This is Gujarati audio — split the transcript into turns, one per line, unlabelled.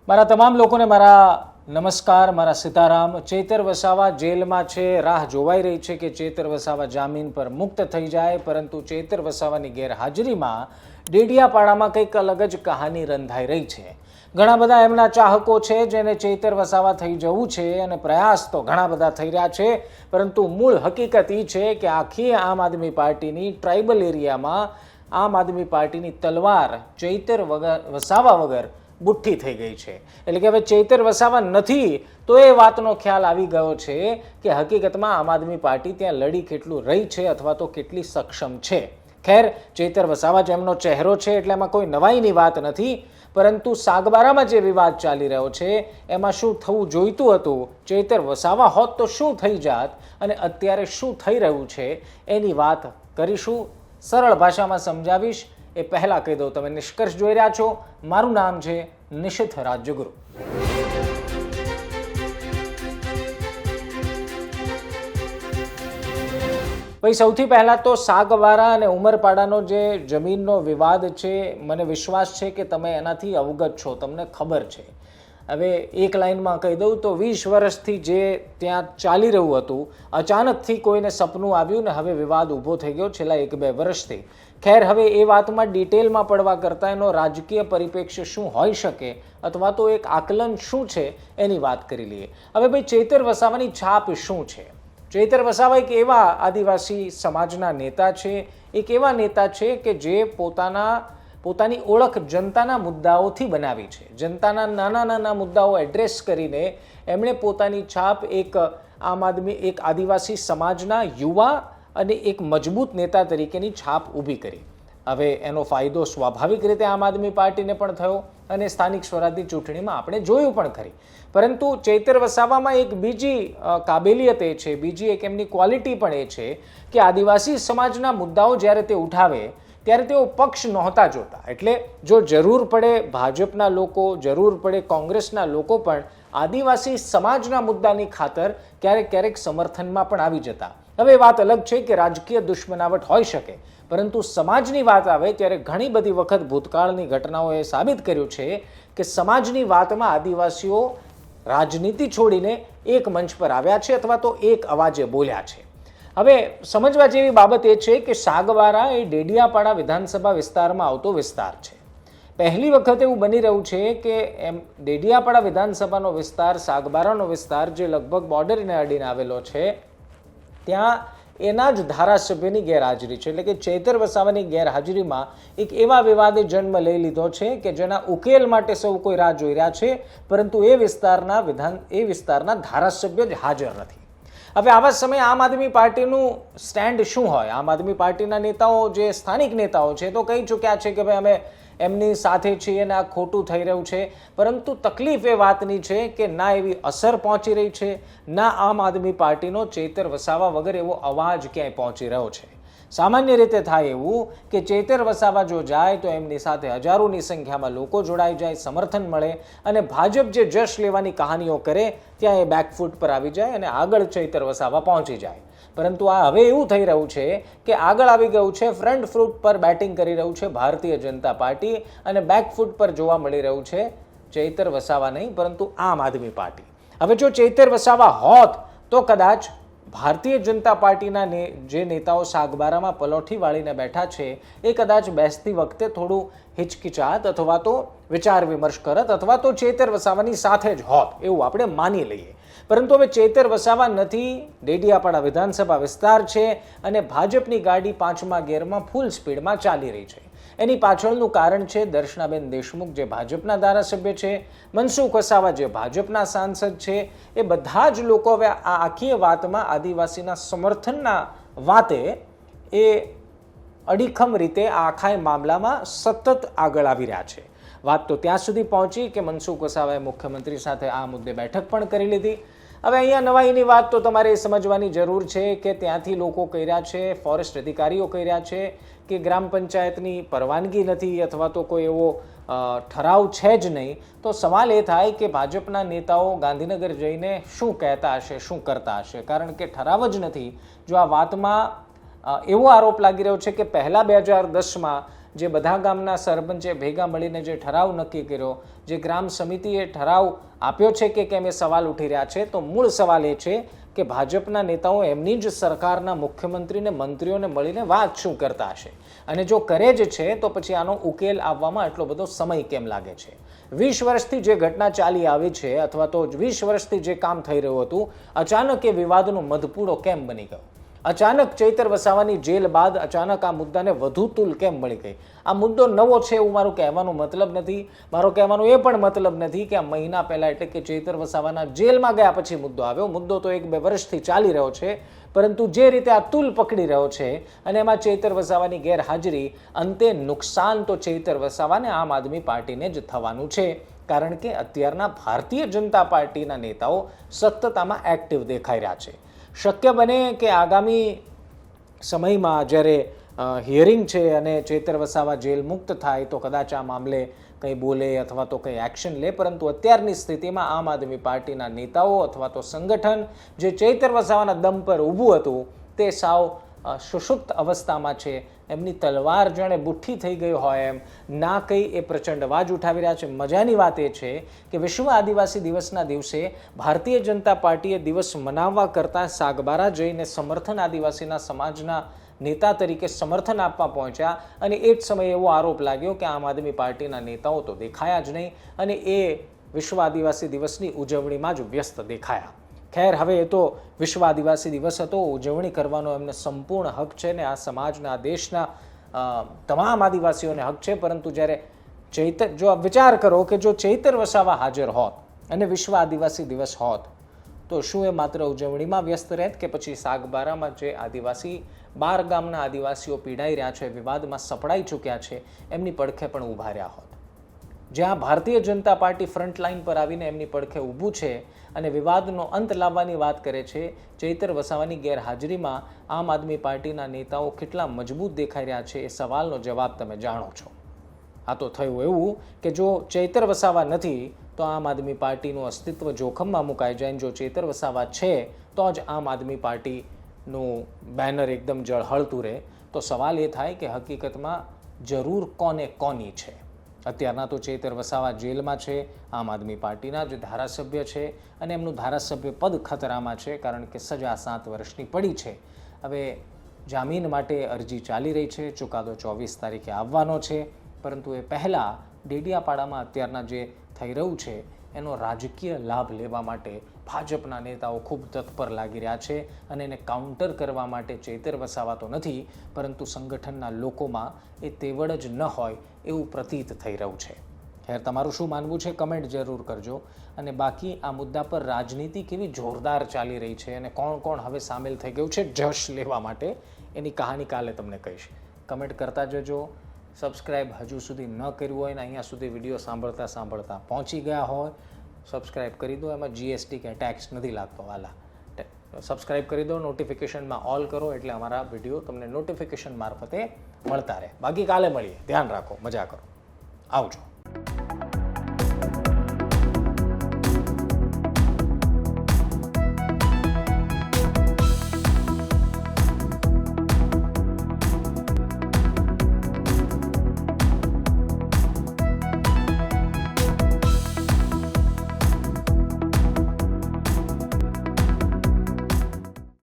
મારા તમામ લોકોને મારા નમસ્કાર, મારા સીતારામ। ચેતર વસાવા જેલમાં છે, રાહ જોવાઈ રહી છે કે ચેતર વસાવા જામીન પર મુક્ત થઈ જાય, પરંતુ ચેતર વસાવાની ગેરહાજરીમાં ડેડિયાપાડામાં કંઈક અલગ જ કહાની રંધાઈ રહી છે। ઘણા બધા એમના ચાહકો છે જેને ચેતર વસાવા થઈ જવું છે અને પ્રયાસ તો ઘણા બધા થઈ રહ્યા છે, પરંતુ મૂળ હકીકત એ છે કે આખી આમ આદમી પાર્ટીની ટ્રાઇબલ એરિયામાં આમ આદમી પાર્ટીની તલવાર ચેતર વસાવા વગર બુઠ્ઠી થઈ ગઈ છે। એટલે કે હવે ચેતર વસાવા નથી તો એ વાતનો ખ્યાલ આવી ગયો છે કે હકીકતમાં આમ આદમી પાર્ટી ત્યાં લડી કેટલું રહી છે અથવા તો કેટલી સક્ષમ છે। ખેર, ચેતર વસાવા જેમનો ચહેરો છે એટલે એમાં કોઈ નવાઈની વાત નથી, પરંતુ સાગબારામાં જે વિવાદ ચાલી રહ્યો છે એમાં શું થવું જોઈતું હતું, ચેતર વસાવા હોત તો શું થઈ જાત અને અત્યારે શું થઈ રહ્યું છે એની વાત કરીશું, સરળ ભાષામાં સમજાવીશ। એ પહેલાં કહી દઉં, તમે નિષ્કર્ષ જોઈ રહ્યા છો, મારું નામ છે નિશિથ રાજ્યગુરુ। ભાઈ, સૌથી પહેલાં તો સાગબારા અને ઉમરપાડાનો જે જમીનનો વિવાદ છે, મને વિશ્વાસ છે કે તમે એનાથી અવગત છો, તમને ખબર છે। હવે એક લાઇનમાં કહી દઉં તો 20 વર્ષથી જે ત્યાં ચાલી રહ્યું હતું, અચાનકથી કોઈને સપનું આવ્યું ને હવે વિવાદ ઊભો થઈ ગયો છેલ્લા 1-2 વર્ષથી। ખેર, હવે એ વાતમાં ડિટેલમાં પડવા કરતાં એનો રાજકીય પરિપ્રેક્ષ્ય શું હોઈ શકે અથવા તો એક આકલન શું છે એની વાત કરી લઈએ। હવે ભાઈ, ચેતર વસાવાની છાપ શું છે? ચેતર વસાવા એક એવા આદિવાસી સમાજના નેતા છે, એક એવા નેતા છે કે જે પોતાની ઓળખ જનતાના મુદ્દાઓથી બનાવી છે। જનતાના નાના મુદ્દાઓ એડ્રેસ કરીને એમણે પોતાની છાપ એક આદિવાસી સમાજના યુવા અને એક મજબૂત નેતા તરીકેની છાપ ઊભી કરી। હવે એનો ફાયદો સ્વાભાવિક રીતે આમ આદમી પાર્ટીને પણ થયો અને સ્થાનિક સ્વરાજની ચૂંટણીમાં આપણે જોયું પણ ખરી। પરંતુ ચેતર વસાવામાં એક બીજી કાબેલિયત એ છે, બીજી એક એમની ક્વોલિટી પણ એ છે કે આદિવાસી સમાજના મુદ્દાઓ જ્યારે તે ઉઠાવે ત્યારે તેઓ પક્ષ નહોતા જોતા। એટલે જો જરૂર પડે ભાજપના લોકો, જરૂર પડે કોંગ્રેસના લોકો પણ આદિવાસી સમાજના મુદ્દાની ખાતર ક્યારેક સમર્થનમાં પણ આવી જતા। હવે વાત અલગ છે કે રાજકીય દુશ્મનાવટ હોઈ શકે, પરંતુ સમાજની વાત આવે ત્યારે ઘણી બધી વખત ભૂતકાળની ઘટનાઓએ સાબિત કર્યું છે કે સમાજની વાતમાં આદિવાસીઓ રાજનીતિ છોડીને એક મંચ પર આવ્યા છે અથવા તો એક અવાજે બોલ્યા છે। હવે સમજવા જેવી બાબત એ છે કે સાગબારા એ ડેડિયાપાડા વિધાનસભા વિસ્તારમાં આવતો વિસ્તાર છે। પહેલી વખત એવું બની રહ્યું છે કે ડેડિયાપાડા વિધાનસભાનો વિસ્તાર, સાગબારાનો વિસ્તાર જે લગભગ બોર્ડરને અડીને આવેલો છે, ત્યાં એના જ ધારાસભ્યની ગેરહાજરી છે, એટલે કે ચેતર વસાવાની ગેરહાજરીમાં એક એવા વિવાદે જન્મ લઈ લીધો છે કે જેના ઉકેલ માટે સૌ કોઈ રાહ જોઈ રહ્યા છે, પરંતુ એ વિસ્તારના ધારાસભ્ય જ હાજર નથી। હવે આવા સમયે આમ આદમી પાર્ટીનું સ્ટેન્ડ શું હોય? આમ આદમી પાર્ટીના નેતાઓ, જે સ્થાનિક નેતાઓ છે, તો કહી ચૂક્યા છે કે ભાઈ અમે એમની સાથે છીએ અને આ ખોટું થઈ રહ્યું છે, પરંતુ તકલીફ એ વાતની છે કે ના એવી અસર પહોંચી રહી છે, ના આમ આદમી પાર્ટીનો ચેતર વસાવા વગર એવો અવાજ ક્યાંય પહોંચી રહ્યો છે। સામાન્ય રીતે થાય એવું કે ચેતર વસાવા જો જાય તો એમની સાથે હજારોની સંખ્યામાં લોકો જોડાઈ જાય, સમર્થન મળે અને ભાજપ જે જશ લેવાની કહાનીઓ કરે ત્યાં એ બેકફૂટ પર આવી જાય અને આગળ ચેતર વસાવા પહોંચી જાય। પરંતુ આ હવે એવું થઈ રહ્યું છે કે આગળ આવી ગયું છે, ફ્રન્ટ ફૂટ પર બેટિંગ કરી રહ્યું છે ભારતીય જનતા પાર્ટી અને બેકફૂટ પર જોવા મળી રહ્યું છે ચેતર વસાવા નહીં પરંતુ આમ આદમી પાર્ટી। હવે જો ચેતર વસાવા હોત તો કદાચ ભારતીય જનતા પાર્ટીના જે નેતાઓ સાગબારામાં પલોઠી વાળીને બેઠા છે એ કદાચ બેસતી વખતે થોડું હિચકિચાત અથવા તો વિચાર વિમર્શ કરત અથવા તો ચેતર વસાવાની સાથે જ હોત એવું આપણે માની લઈએ। પરંતુ હવે ચેતર વસાવા નથી, ડેડિયાપાડા વિધાનસભા વિસ્તાર છે અને ભાજપની ગાડી 5મા ગિયરમાં ફૂલ સ્પીડમાં ચાલી રહી છે। એની પાછળનું કારણ છે દર્શનાબેન દેશમુખ જે ભાજપના ધારાસભ્ય છે, મનસુખ વસાવા જે ભાજપના સાંસદ છે, એ બધા જ લોકો હવે આ આખી વાતમાં આદિવાસીના સમર્થનના વાતે એ અડીખમ રીતે આ આખા મામલામાં સતત આગળ આવી રહ્યા છે। વાત તો ત્યાં સુધી પહોંચી કે મનસુખ વસાવાએ મુખ્યમંત્રી સાથે આ મુદ્દે બેઠક પણ કરી લીધી। હવે અહીંયા નવાઈની વાત તો તમારે સમજવાની જરૂર છે કે ત્યાંથી લોકો કહી રહ્યા છે, ફોરેસ્ટ અધિકારીઓ કહી રહ્યા છે કે ગ્રામ પંચાયતની પરવાનગી નથી અથવા તો કોઈ એવો ઠરાવ છે જ નહીં। તો સવાલ એ થાય કે ભાજપના નેતાઓ ગાંધીનગર જઈને શું કહેતા હશે, શું કરતા હશે, કારણ કે ઠરાવ જ નથી। જો આ વાતમાં એવો આરોપ લાગી રહ્યો છે કે પહેલા 2010માં જે બધા ગામના સરપંચે ભેગા મળીને જે ઠરાવ નક્કી કર્યો, જે ગ્રામ સમિતિએ ઠરાવ આપ્યો છે કે કેમ એ સવાલ ઉઠી રહ્યા છે. તો મૂળ સવાલ એ છે કે ભાજપના નેતાઓ એમની જ સરકારના મુખ્યમંત્રીને મંત્રીઓને મળીને વાત શું કરતા હશે, અને જો કરે જ છે તો પછી આનો ઉકેલ આવવામાં એટલો બધો સમય કેમ લાગે છે. 20 વર્ષથી જે ઘટના ચાલી આવી છે અથવા તો 20 વર્ષથી જે કામ થઈ રહ્યું હતું, અચાનક એ વિવાદનો મધપૂડો કેમ બની ગયો? અચાનક ચૈતર વસાવાની જેલ બાદ અચાનક આ મુદ્દાને વધુ તૂલ કેમ મળી ગઈ? આ મુદ્દો નવો છે એવું મારું કહેવાનો મતલબ નથી. મારો કહેવાનો એ પણ મતલબ નથી કે આ મહિના પહેલા એટલે કે ચૈતર વસાવાના જેલમાં ગયા પછી મુદ્દો આવ્યો. મુદ્દો તો 1-2 વર્ષથી ચાલી રહ્યો છે, પરંતુ જે રીતે આ તૂલ પકડી રહ્યો છે અને એમાં ચૈતર વસાવાની ગેરહાજરી, અંતે નુકસાન તો ચૈતર વસાવાને આમ આદમી પાર્ટીને જ થવાનું છે. કારણ કે અત્યારના ભારતીય જનતા પાર્ટીના નેતાઓ સતત આમાં એક્ટિવ દેખાઈ રહ્યા છે. શક્ય બને કે આગામી સમયમાં જ્યારે હિયરિંગ છે અને ચૈતર વસાવા જેલ મુક્ત થાય તો કદાચ આ મામલે કંઈ બોલે અથવા તો કંઈ એક્શન લે, પરંતુ અત્યારની સ્થિતિમાં આમ આદમી પાર્ટીના નેતાઓ અથવા તો સંગઠન જે ચૈતર વસાવાના દમ પર ઊભું હતું તે સાવ સુષુપ્ત અવસ્થામાં છે. એમની તલવાર જાણે બુઠ્ઠી થઈ ગઈ હોય એમ ના કંઈ એ પ્રચંડ અવાજ ઉઠાવી રહ્યા છે. મજાની વાત એ છે કે વિશ્વ આદિવાસી દિવસના દિવસે ભારતીય જનતા પાર્ટીએ દિવસ મનાવવા કરતાં સાગબારા જઈને સમર્થન આદિવાસીના સમાજના નેતા તરીકે સમર્થન આપવા પહોંચ્યા, અને એ જ સમયે એવો આરોપ લાગ્યો કે આમ આદમી પાર્ટીના નેતાઓ તો દેખાયા જ નહીં અને એ વિશ્વ આદિવાસી દિવસની ઉજવણીમાં જ વ્યસ્ત દેખાયા. ખેર, હવે એ તો વિશ્વ આદિવાસી દિવસ હતો, ઉજવણી કરવાનો એમને સંપૂર્ણ હક છે ને આ સમાજના, આ દેશના તમામ આદિવાસીઓને હક છે. પરંતુ જ્યારે જો વિચાર કરો કે જો ચૈતર વસાવા હાજર હોત અને વિશ્વ આદિવાસી દિવસ હોત તો શું એ માત્ર ઉજવણીમાં વ્યસ્ત રહેત કે પછી સાગબારામાં જે આદિવાસી 12 ગામના આદિવાસીઓ પીડાઈ રહ્યા છે, વિવાદમાં સપડાઈ ચૂક્યા છે, એમની પડખે પણ ઊભા રહ્યા હોત? જ્યાં ભારતીય જનતા પાર્ટી ફ્રન્ટલાઇન પર આવીને એમની પડખે ઊભું છે અને વિવાદનો અંત લાવવાની વાત કરે છે, ચૈતર વસાવાની ગેરહાજરીમાં આમ આદમી પાર્ટીના નેતાઓ કેટલા મજબૂત દેખાઈ રહ્યા છે એ સવાલનો જવાબ તમે જાણો છો. આ તો થયું એવું કે જો ચૈતર વસાવા નથી તો આમ આદમી પાર્ટીનું અસ્તિત્વ જોખમમાં મુકાઈ જાય. જો ચૈતર વસાવા છે તો જ આમ આદમી પાર્ટીનું બેનર એકદમ ઝળહળતું રહે. તો સવાલ એ થાય કે હકીકતમાં જરૂર કોને કોની છે? અત્યારના તો ચૈતર વસાવા જેલમાં છે, આમ આદમી પાર્ટીના જ ધારાસભ્ય છે અને એમનું ધારાસભ્ય પદ ખતરામાં છે કારણ કે સજા 7 વર્ષની પડી છે. હવે જામીન માટે અરજી ચાલી રહી છે, ચુકાદો 24 તારીખે આવવાનો છે, પરંતુ એ પહેલાં ડેડિયાપાડામાં અત્યારના જે થઈ રહ્યું છે એનો રાજકીય લાભ લેવા માટે ભાજપના નેતાઓ ખૂબ તત્પર લાગી રહ્યા છે અને એને કાઉન્ટર કરવા માટે ચૈતર વસાવા તો નથી પરંતુ સંગઠનના લોકોમાં એ તેવડ જ ન હોય એવું પ્રતીત થઈ રહ્યું છે. ખેર, તમારું શું માનવું છે કમેન્ટ જરૂર કરજો. અને બાકી આ મુદ્દા પર રાજનીતિ કેવી જોરદાર ચાલી રહી છે અને કોણ કોણ હવે સામેલ થઈ ગયું છે જશ લેવા માટે, એની કહાની કાલે તમને કહીશ. કમેન્ટ કરતા જજો. સબસ્ક્રાઈબ હજુ સુધી ન કર્યું હોય ને અહીંયા સુધી વિડીયો સાંભળતા પહોંચી ગયા હોય, સબસ્ક્રાઈબ કરી દો. એમાં GST કે ટેક્સ નથી લાગતો વાલા. સબસ્ક્રાઈબ કરી દો, નોટિફિકેશનમાં ઓલ કરો એટલે અમારા વિડીયો તમને નોટિફિકેશન મારફતે મળતા રહે. બાકી કાલે મળીએ. ધ્યાન રાખો, મજા કરો, આવજો.